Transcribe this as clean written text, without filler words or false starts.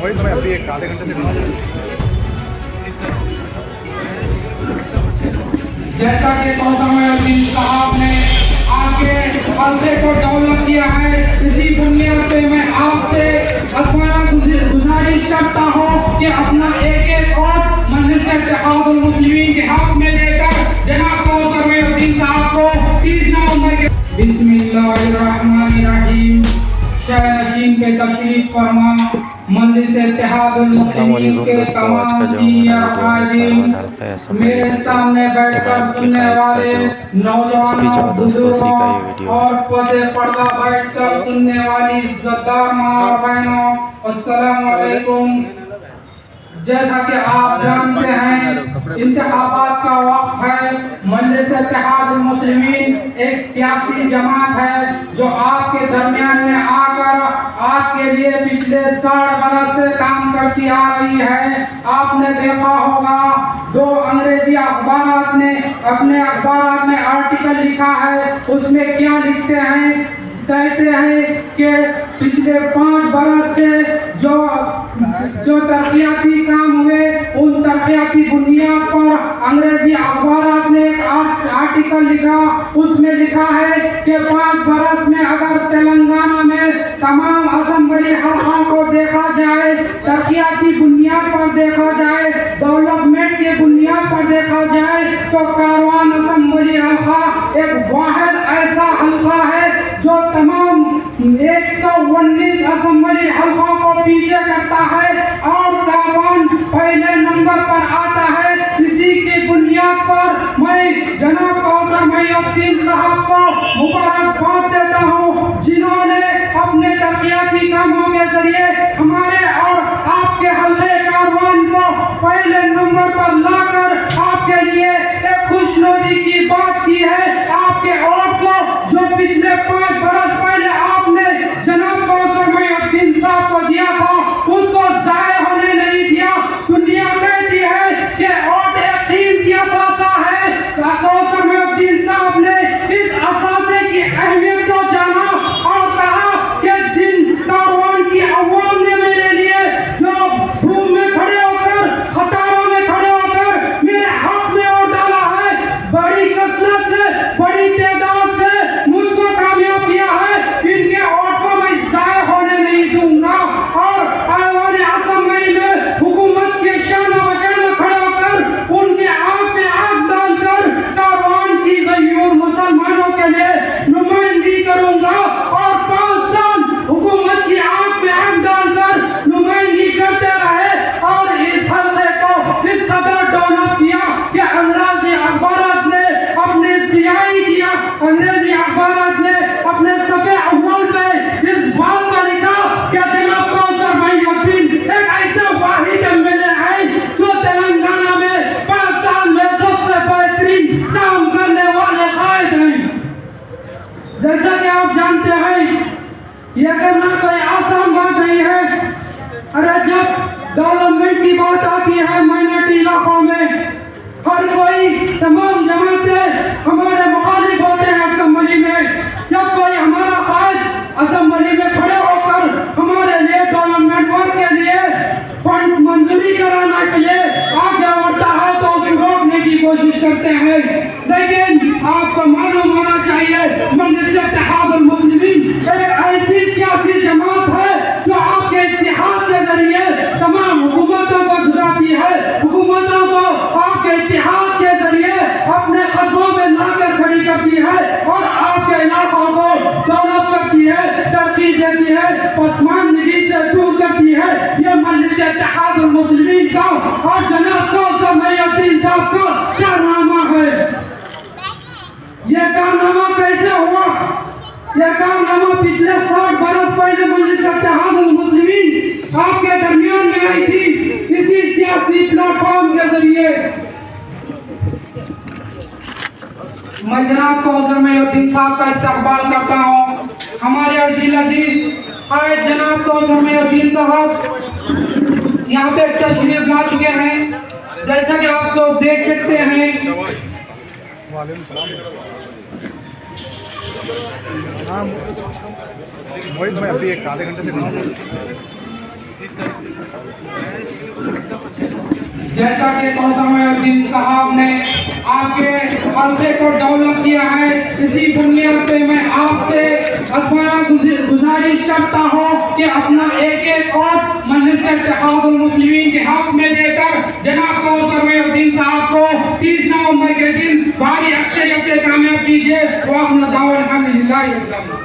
वही तो मैं अभी एक आधे घंटे से जैसा कि मौसम साहब ने आपके हल्के को डेवलप किया है, इसी बुनियाद पे मैं आपसे गुजारिश करता हूँ कि अपना एक एक वोट मजलिस इत्तेहादुल मुस्लिमीन के हक में देकर जनाब कौसर साहब को 30 नवंबर के बिस्मिल्लाहिर्रहमानिर्रहीम शहरीन पे तशरीफ फरमा मजलिस इत्तेहादुल मुस्लिमीन के तमाम मेरे सामने बैठकर सुनने वाले नौजवान बुजुर्गों और पर्दा बैठकर सुनने वाली इज्जतदार माँ और बहनों, अस्सलाम वालेकुम। जैसा कि आप जानते हैं, इंतखाबात का वक्त है। मजलिस इत्तेहादुल मुस्लिमीन एक सियासी जमात है जो आपके दरमियान में आकर आपके लिए पिछले 60 बरस से काम करती आ रही है। आपने देखा होगा, 2 अंग्रेजी अखबार ने अपने अखबार में आर्टिकल लिखा है, उसमें क्या लिखते हैं, कहते हैं कि पिछले 5 बरस से जो तरक्याती काम हुए, उन तरक्याती बुनियाद पर अंग्रेजी अखबार ने एक आर्टिकल लिखा, उसमें लिखा है कि 5 बरस में अगर तेलंगाना में तमाम असेंबली हलकों को देखा जाए, तरक्याती बुनियाद पर देखा जाए, डेवलपमेंट के बुनियाद पर देखा जाए, तो कारवान असेंबली हल्का एक वाहिद ऐसा हल्का है जो तमाम 119 असेंबली हल्कों को पीछे करता है और कारवान पहले नंबर पर आता है। इसी की बुनियाद पर मैं जनाब कौसर मईनुद्दीन साहब को मुबारकबाद देता हूँ, जिन्होंने अपने तरक्याती कामों के जरिए हमारे और आपके हल्के कारवान को पहले नंबर पर लाकर आपके लिए एक खुशनुदी की बात की है। आपके वोट को जो पिछले 5 बरस पहले आपने जनाब कौसर मईनुद्दीन साहब को दिया था, उसको जाया होने नहीं दिया। दुनिया कहती है कि वोट एक कीमती असासा है। कौसर मईनुद्दीन साहब ने इस असासे की अहमियत को जाना और कहा कि जिन कारवान की अवाम ने मेरे लिए जो धूप में खड़े होकर, कतारों में खड़े होकर मेरे हक में वोट डाला है, बड़ी कसरत से, बड़ी तादाद से मुझको कामयाब किया है, इनके वोट को मैं जाया होने नहीं दूंगा। और ऐवान असेंबली में हुकूमत के शान बशान खड़े होकर उनके आंख में आंख डालकर कारवान की गयूर मुसलमानों के लिए नुमाइंदगी करूंगा और 5 साल हुकूमत की आंख में आंख डालकर नुमाइंदगी करते रहे। और इस हल्के को इस कदर डेवलप किया कि अंग्रेजी अखबार ने अपने सियाही किया, अंग्रेजी अखबार ने अपने सफे अव्वल पे इस बात का लिखा कि जनाब कौसर मईनुद्दीन एक ऐसा वाहिद एमएलए है जो तेलंगाना में 5 साल में सबसे बेहतरीन काम करने वाले कायद हैं। जैसा कि आप जानते हैं, यह करना कोई आसान बात नहीं है। अरे जब डेवलपमेंट की बात आती है माइनॉरिटी इलाकों में, हर कोई तमाम जमातें हमारे मुखालिफ होते हैं असेंबली में। जब कोई हमारा कायद असेंबली में खड़े होकर हमारे लिए डेवलपमेंट वर्क के लिए फंड मंजूरी कराने के लिए आगे बढ़ता है तो उसे रोकने की कोशिश करते हैं। लेकिन आपको मालूम होना चाहिए, मजलिस इत्तेहादुल मुस्लिमीन एक ऐसी सियासी जमात है जो आपके इत्तेहाद के जरिए तमाम हुकूमतों को जुटाती है, हुकूमतों को आपके इत्तेहाद के जरिए अपने कदमों में लाकर खड़ी करती है और आपके इलाकों को डेवलप करती है, तरक्की देती है, पसमानदगी से दूर करती है। ये मजलिस इत्तेहादुल मुस्लिमीन का और जनाब कौसर मईनुद्दीन साहब का कारनामा है। ये कारनामा कैसे हुआ? यह कारनामा पिछले 60 बरस पहले मजलिस इत्तेहादुल मुस्लिमीन आपके दरमियान में आई थी, इसी सियासी प्लेटफॉर्म के जरिए। मैं जनाब कौसर मईनुद्दीन साहब का इस्तकबाल करता हूँ। हमारे अर्जील अजीज आए जनाब कौसर मईनुद्दीन साहब यहाँ पे तशरीफ ला चुके हैं। जैसा कि आप लोग देख सकते हैं, हाँ मोहित, मैं अभी एक आधे घंटे से जैसा कि कौसमुद्दीन साहब ने आपके हल्के को डेवलप किया है, इसी बुनियाद पे मैं आपसे गुजारिश करता हूँ कि अपना एक एक वोट मजलिस इत्तेहादुल मुस्लिमीन के हक में देकर जनाब कौसमुद्दीन साहब को 30 नवंबर के दिन भारी अक्सरियत से कामयाब कीजिए। वो अपना दावा अल्हम्दुलिल्लाह।